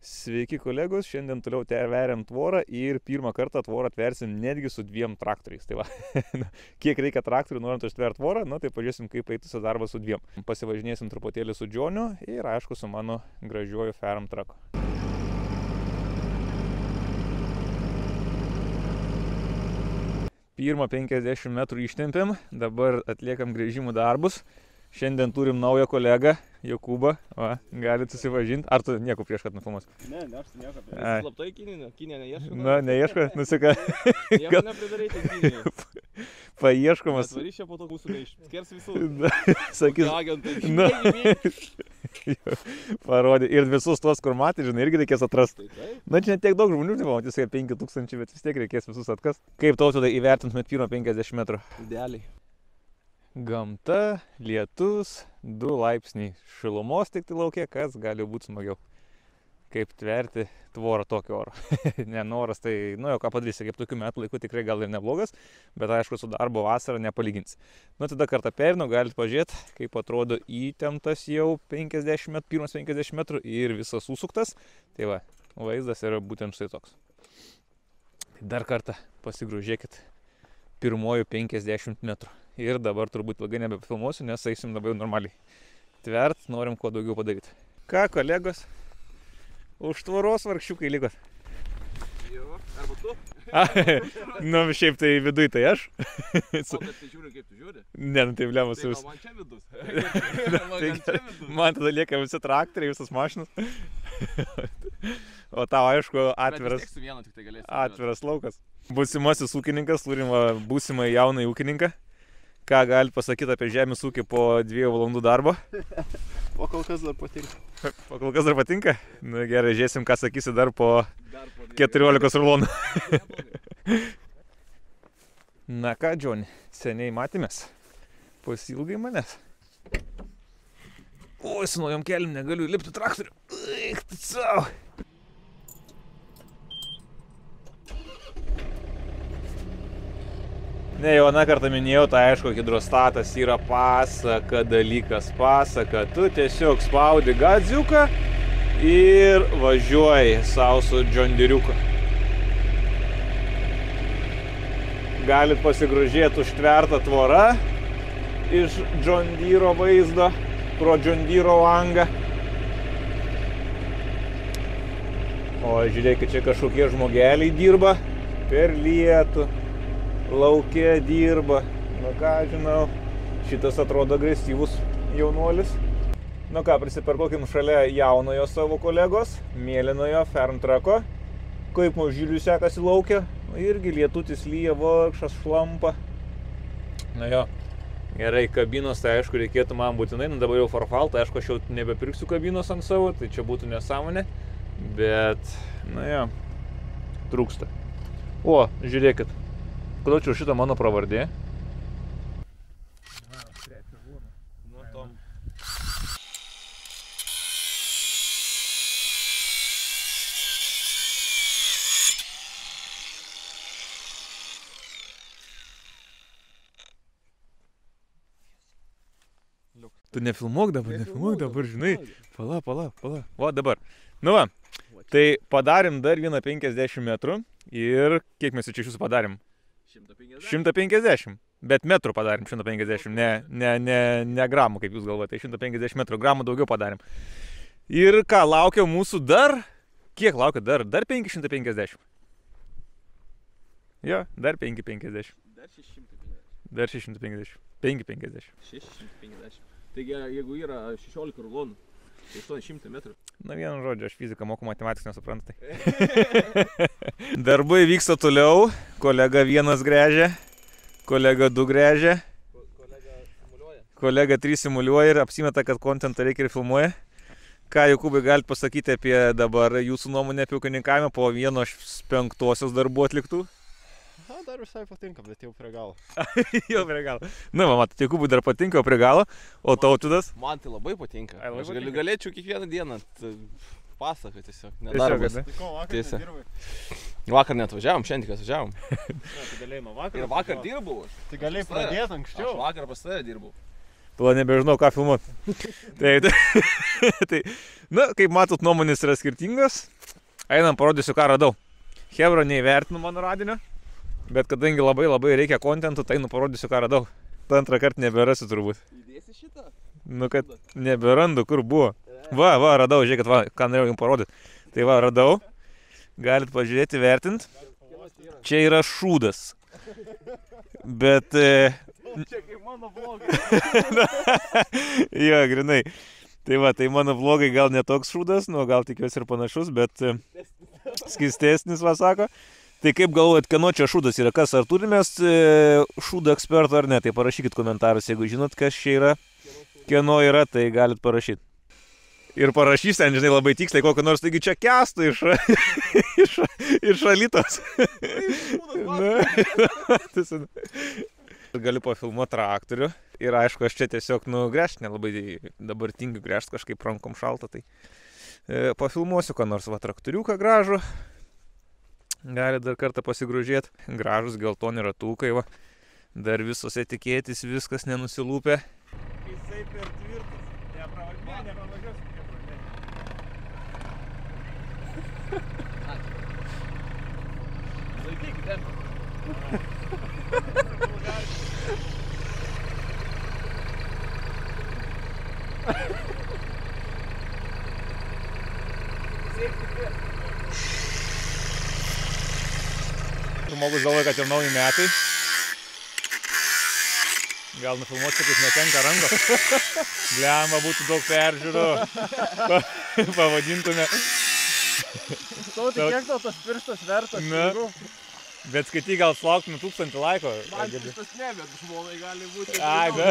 Sveiki kolegos, šiandien toliau veriam tvorą ir pirmą kartą tvorą atversim netgi su 2 traktoriais. Tai va, kiek reikia traktorių norint užtverti tvorą, tai pažiūrėsim, kaip eitųsi darbas su 2. Pasivažinėsim truputėlį su Džioniu ir aišku su mano gražiuoju Ferm Trucku. Pirmą 50 metrų ištempėm, dabar atliekam grįžimų darbus. Šiandien turim naują kolegą, Jokūbą, galit susipažinti. Ar tu nieko prieš, kad nufilmuos? Ne, aš nieko prieš. Slaptai Kinė neieško? Neieško, nusika. Nieko nepridaryti Kinėje. Paieškomas. Atvarys čia po to mūsų išskers visų. Sakys. Parodė. Ir visus tuos, kur matė, žinai, irgi reikės atrasti. Čia ne tiek daug žmonių, nepamatys, 5000, bet vis tiek reikės visus atkast. Kaip tau tada įvertintumėt pirmą 50 metrų? Idealiai. Gamta, lietus, 2 laipsniai šilumos tik tai laukia, kas gali būti smagiau. Kaip tverti tvorą tokio oro. Ne, oras tai, jau ką padarysi, kaip tokių metų laikų tikrai gal ir neblogas, bet aišku, su darbo vasarą nepalyginsi. Tada kartą perinu, galite pažiūrėti, kaip atrodo įtemptas jau 50 metrų, pirmas 50 metrų ir visas susuktas. Tai va, vaizdas yra būtent štai toks. Tai dar kartą pasigrožėkit pirmojų 50 metrų. Ir dabar turbūt ilgai nebefilmuosiu, nes eisim labai normaliai. Tvert, norim kuo daugiau padaryti. Ką, kolegos? Už tvoros vargšiukai likot? Jo, arba tu? Šiaip tai viduj tai aš. O, bet tai žiūri, kaip tu žiūri? Ne, tai blemas jūs. jūs. Man čia vidus. Man tada lieka visi traktoriai, visas mašinas. O tau, aišku, atviras laukas. Būsimasis ūkininkas, turim būsimą jauną ūkininką. Ką gali pasakyti apie žemės ūkį po 2 valandų darbo? O kol kas dar patinka. O kol kas dar patinka? Na gerai, žiūrėsim, ką sakysi dar po 14 rulonų. Na ką, Džioni, seniai matėmės. Pasilgai manęs. Oi, su naujom keliam negaliu lipti traktoriu. Eik, tu savo. Ne, jau aną kartą minėjau, tai aišku, hidrostatas yra pasaka dalykas, pasaka. Tu tiesiog spaudi gadziuką ir važiuoji savo su džondiriuku. Galit pasigrožėti užtvertą tvorą iš džondyro vaizdo, pro džondyro langą. O žiūrėkit, čia kažkokie žmogeliai dirba per lietų. Lauke dirba, ką žinau, šitas atrodo agresyvus jaunuolis. Ką, prisiparkuokim šalia jaunojo savo kolegos, mėlynojo Ferm Trucko. Kaip mažyliui sekasi laukia, irgi lietutis lyja, vargšas šlampa. Jo, gerai, kabinos, tai aišku, reikėtų man būtinai, dabar jau Farfal, tai aišku, aš jau nebepirksiu kabinos ant savo, tai čia būtų nesąmonė, bet, jo, trūksta. O, žiūrėkit. Kodėl čia šitą mano pravardė? Tu nefilmuok dabar, žinai. Pala. O, dabar. Va, tai padarėm dar vieną 50 metrų ir kiek mes čia iš jūsų padarėm? 150, bet metrų padarėm 150, ne gramų, kaip jūs galvojate, 150 metrų, gramų daugiau padarėm. Ir ką, laukia mūsų dar, kiek laukia dar 550? Jo, dar 550. Dar 650. 550. 650. Taigi, jeigu yra 16 rulonų, tai 800 metrų. Na vienu žodžiu, aš fiziką moku, matematikas nesuprantu. Darbai vyksta toliau, kolega 1 gręžia, kolega 2 gręžia, kolega 3 simuliuoja ir apsimeta, kad kontentą reikia ir filmuoja. Ką, Jokūbai, galite pasakyti apie dabar jūsų nuomonę apie ūkininkavimą po 1/5 darbų atliktų? Dar visai patinka, bet jau prie galo. Jau prie galo. Matai, Jokūbai dar patinka, o prie galo, o Tautvydas? Man tai labai patinka. Aš galėčiau kiekvieną dieną pasakoti tiesiog. Nedarbas. Tai ko, vakar nedirbai? Vakar neatvažiavom, šiandien atvažiavom. Tai galėjai nuo vakar. Ir vakar dirbau aš. Tai galėjai pradėti anksčiau. Aš vakar pas tave dirbau. Tada nebežinau, ką filmuoti. Tai, na, kaip matot, nuomonės yra skirtingas. Einam, parodysiu, ką radau. Hebra neįvertinu mano radinio, bet kadangi labai reikia kontentų, tai parodysiu, ką radau. Ta antrą kartą neberasiu turbūt. Įdėsi šitą? Nu, kad neberandu, kur buvo. Va, radau, žiūrėkit, va, ką norėjau jums parodyti. Tai va, radau. Galit pažiūrėti, vertint. Čia yra šūdas. Bet... Čia kaip mano vlogai. Jo, grinai. Tai va, tai mano vlogai gal netoks šūdas, nu, gal tikiuosi ir panašus, bet skystesnis, va, sako. Tai kaip galvojat, kieno čia šūdas yra? Kas, ar turimės šūdą ekspertą ar ne? Tai parašykit komentarus, jeigu žinot, kas čia yra, kieno yra, tai galit parašyti. Ir parašys ten, žinai, labai tiksliai kokį nors, taigi čia Kęsto iš Alytos. Galiu pafilmuoti traktorių ir aišku, aš čia tiesiog gręžti, nelabai dabar tingiu gręžti, kažkaip rankom šalta, tai pafilmuosiu, ką nors, va, traktoriuką gražų. Gali dar kartą pasigrožėti. Gražus geltoni ratukai, va. Dar visos etikėtis, viskas nenusilūpė. Jisai per tvirtas. Nepravažiuosiu. Laikykit, tempą. Žmogus galvoja, kad jau nauji metai. Gal nufilmuosiu, kaip netenka rankos. Blemba, būtų daug peržiūrų. Pavadintume. Tau, tai kiek tau tas pirštas vertas? Na, bet skaitai, gal sulauktume 1000 laiko. Man pirštas ne, bet žmonai gali būti. Ai, da.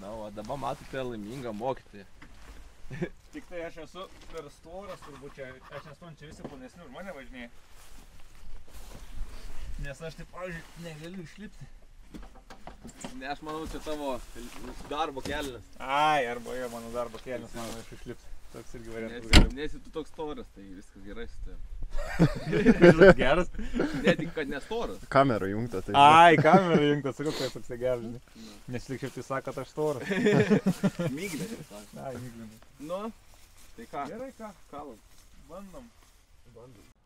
Na, o dabar matote laimingą mokytoją. Tik tai aš esu per storas, turbūt čia, aš nesu čia visi plonesni už mane važinėja. Nes aš taip, pavyzdžiui, negaliu išlipti. Ne, aš manau, čia tavo darbo kelias. Ai, arba jo, mano darbo kelias, manau, aš išlipti. Toks irgi variantas gali. Nesi tu toks storas, tai viskas gerai su tavim. Geras? Ne, tik kad nestoras. Kamera jungta, tai... Ai, kamera jungta, sakau, kai toks geras, žinai. Nes lyg šiaip tai sako, aš storas. Myglė, tai sako. Ai, myglė. Nu, tai ką? Gerai, ką? Kalam. Bandom.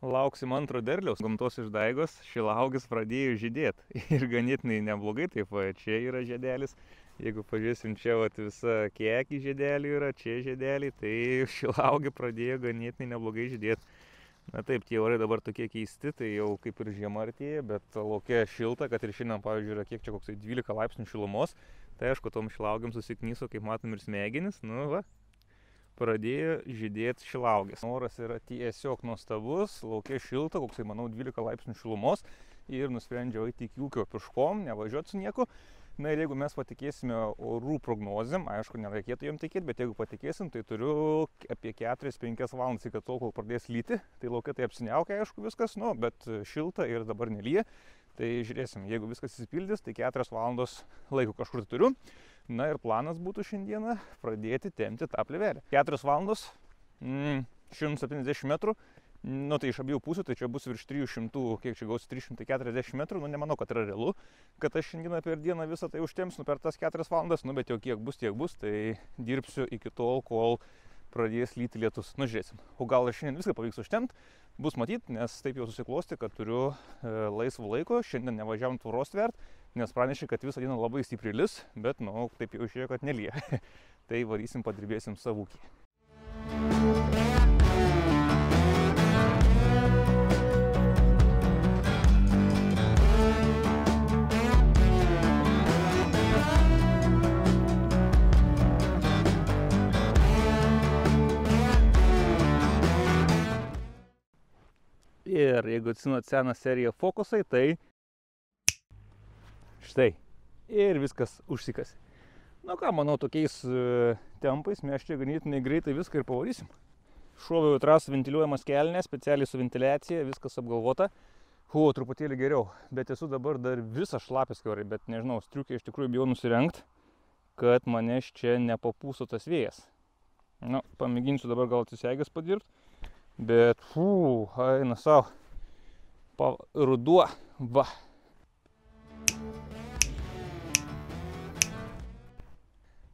Lauksim antro derliaus. Gamtos išdaigos šilauogės pradėjo žydėti. Ir ganėtinai neblogai, taip, čia yra žiedelis. Jeigu pažiūrėsim, čia vat, visa kiekį žiedelių yra, čia žiedeliai, tai šilauogė pradėjo ganėtinai neblogai žydėti. Na taip, tie orai dabar tokie keisti, tai jau kaip ir žiema artėja, bet lauke šilta, kad ir šiandien, pavyzdžiui, yra kiek čia koksai 12 laipsnių šilumos. Tai aišku, tom šilauogėm susiknyso, kaip matom, ir smegenis. Nu, va. Pradėjo žydėti šilauogės. Oras yra tiesiog nuostabus, laukia šilta, koksai, manau, 12 laipsnių šilumos ir nusprendžiau eiti iki ūkio piškom, nevažiuoti su nieku. Na ir jeigu mes patikėsime orų prognozėm, aišku, nereikėtų jom tikėti, bet jeigu patikėsim, tai turiu apie 4-5 valandas iki tol, kol pradės lyti. Tai laukia tai apsiniaukia, aišku, viskas, nu, bet šilta ir dabar nelyja. Tai žiūrėsim, jeigu viskas įsipildys, tai 4 valandos laiko kažkur turiu. Na ir planas būtų šiandieną pradėti tempti tą plėvelę. 4 valandos, 170 metrų, nu tai iš abiejų pusių, tai čia bus virš 300, kiek čia gausi, 340 metrų, nu nemanau, kad yra realu, kad aš šiandieną per dieną visą tai užtempsiu per tas 4 valandas, nu bet jau kiek bus, tiek bus, tai dirbsiu iki tol, kol pradės lyti lietus. Nu žiūrėsim, o gal ir šiandien viską pavyks užtemti, bus matyt, nes taip jau susiklosti, kad turiu laisvo laiko, šiandien nevažiavom tvoros tvert, nes pranešė, kad visą dieną labai stipriai lis, bet, nu, taip jau išėjo, kad nelyja. Tai varysim, padirbėsim savo ūkį. Ir jeigu atsinot seną seriją Fokusai, tai štai. Ir viskas užsikasi. Na ką, manau, tokiais tempais mes čia ganėtinai greitai viską ir pavarysim. Šoviau į trasą ventiliuojamas kelnes, specialiai su ventiliacija, viskas apgalvota. Truputėlį geriau, bet esu dabar dar visas šlapis kiaurai, bet nežinau, striukė iš tikrųjų bijau nusirengt, kad manęs čia nepapūsų tas vėjas. Nu, pamėginsiu dabar gal atsisegęs padirbti. Bet, eina savo, ruduo, va.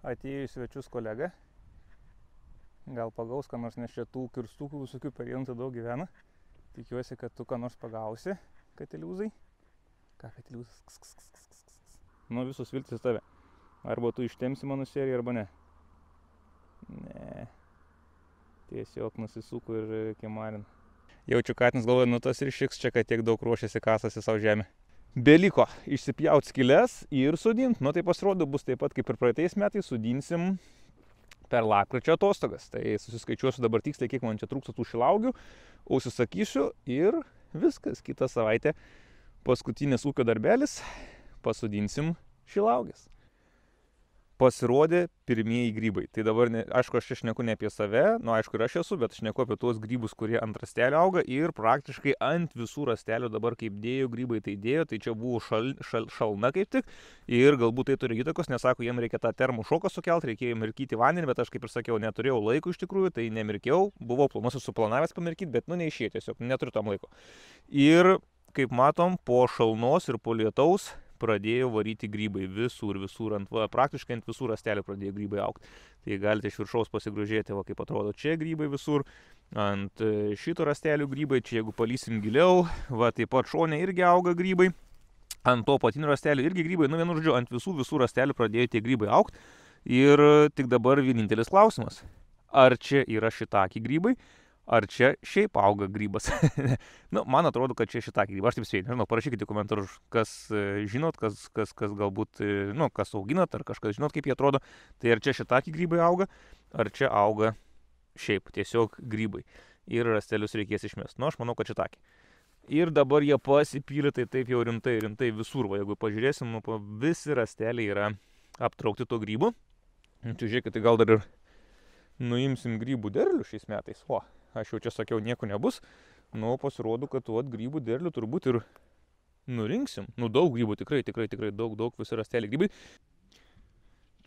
atėjo į svečius kolega. Gal pagaus, ką nors, nes čia tų kirstukų visokių perientų daug gyvena. Tikiuosi, kad tu ką nors pagausi, katiliūzai. Ką katiliūzas? Nu, visus viltis tave. Arba tu ištemsi mano seriją, arba ne. Ne. Tiesiog nusisuku ir kimarin. Jaučiu, katinas galvoja, nu tas ir šiks čia, kad tiek daug ruošiasi kasasi savo žemę. Beliko išsipjaut skylės ir sudint. Nu tai pasirodo bus taip pat kaip ir praeitais metais, sudinsim per lapkričio atostogas. Tai susiskaičiuosiu dabar tiksliai, kiek man čia trūksta tų šilauogių, užsisakysiu ir viskas. Kitą savaitę paskutinis ūkio darbelis, pasodinsim šilauogės. Pasirodė pirmieji grybai. Tai dabar, aišku, aš čia šneku ne apie save, nu aišku ir aš esu, bet aš šneku apie tuos grybus, kurie ant rastelio auga ir praktiškai ant visų rastelių dabar kaip dėjo grybai, tai dėjo, tai čia buvo šalna kaip tik ir galbūt tai turi įtakos, nes sako, jiem reikia tą termų šoką sukelti, reikėjo mirkyti vandenį, bet aš kaip ir sakiau, neturėjau laiko iš tikrųjų, tai nemirkiau, buvau planuose suplanavęs pamirkyti, bet nu neišėjo tiesiog, neturiu tam laiko. Ir kaip matom, po šalnos ir po lietaus pradėjo varyti grybai visur, praktiškai ant visų rastelių pradėjo grybai augti. Tai galite iš viršaus pasigrožėti, va, kaip atrodo čia grybai visur, ant šito rastelių grybai, čia jeigu palysim giliau, va, taip pat šone irgi auga grybai, ant to patinio rastelio irgi grybai, nu vienu žodžiu, ant visų rastelių pradėjo tie grybai augti ir tik dabar vienintelis klausimas, ar čia yra šitaki grybai, ar čia šiaip auga grybas. Nu, man atrodo, kad čia šitaki grybai. Aš taip spėju, nežinau, parašykite komentarus, kas žinot, kas galbūt, nu, kas auginat, ar kažkas žinot, kaip jie atrodo. Tai ar čia šitaki grybai auga, ar čia auga šiaip tiesiog grybai. Ir rastelius reikės išmest. Nu, aš manau, kad šitaki. Ir dabar jie pasipylė, tai taip jau rimtai visur. Va, jeigu pažiūrėsim, nu, visi rasteliai yra aptraukti to grybu. Čia žiūrėkit, tai gal dar ir nuimsim grybų derlių šiais metais. O, aš jau čia sakiau, nieko nebus. Nu, pasirodo, kad grybų derlių turbūt ir nurinksim. Nu, daug grybų, tikrai daug visi rasteliai grybai.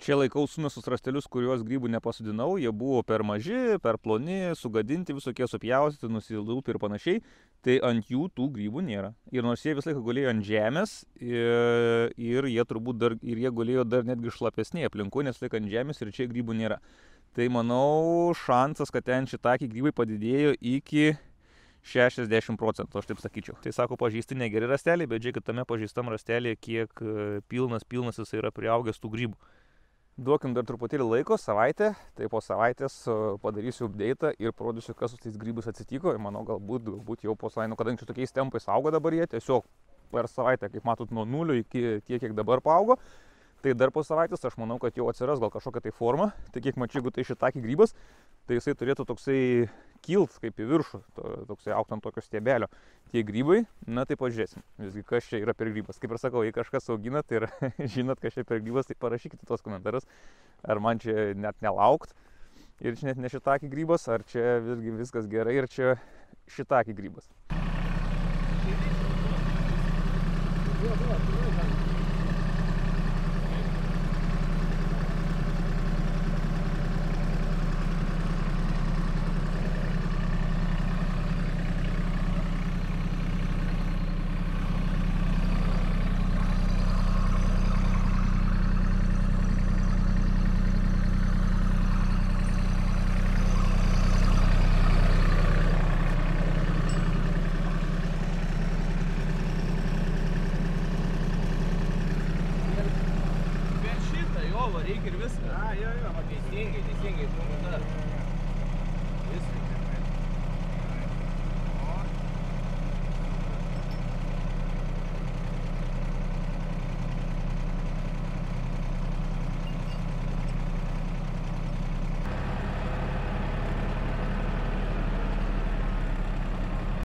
Čia laikau sumesus rastelius, kuriuos grybų nepasodinau. Jie buvo per maži, per ploni, sugadinti, visokie supjaustyti, nusilūpti ir panašiai. Tai ant jų tų grybų nėra. Ir nors jie visą laiką gulėjo ant žemės ir jie turbūt dar, ir jie gulėjo dar netgi šlapesnėje aplinkoje, nes laik ant žemės ir čia grybų nėra. Tai manau, šansas, kad ten šitaki grybai padidėjo iki 60%, aš taip sakyčiau. Tai sako, pažįsti negeri rasteliai, bet žiūrėkit, tame pažįstam rastelėje, kiek pilnas jis yra priaugęs tų grybų. Duokim dar truputėlį laiko, savaitę, tai po savaitės padarysiu update'ą ir parodysiu, kas su tais grybais atsitiko. Ir manau, galbūt jau po savaitės, kadangi tokiais tempais auga dabar jie, tiesiog per savaitę, kaip matot, nuo 0 iki tiek, kiek dabar paaugo. Tai dar po savaitės aš manau, kad jau atsiras gal kažkokia tai forma. Tai kiek mačiau, jeigu tai šitaki grybas, tai jisai turėtų toksai kilt kaip į viršų, toksai augt ant tokio stiebelio. Tie grybai, na tai pažiūrėsim, visgi kas čia yra per grybas. Kaip ir sakau, jei kažkas auginat ir žinot, kas čia per grybas, tai parašykite tuos komentarus, ar man čia net nelaukt ir čia net ne šitaki grybas, ar čia visgi viskas gerai ir čia šitaki grybas.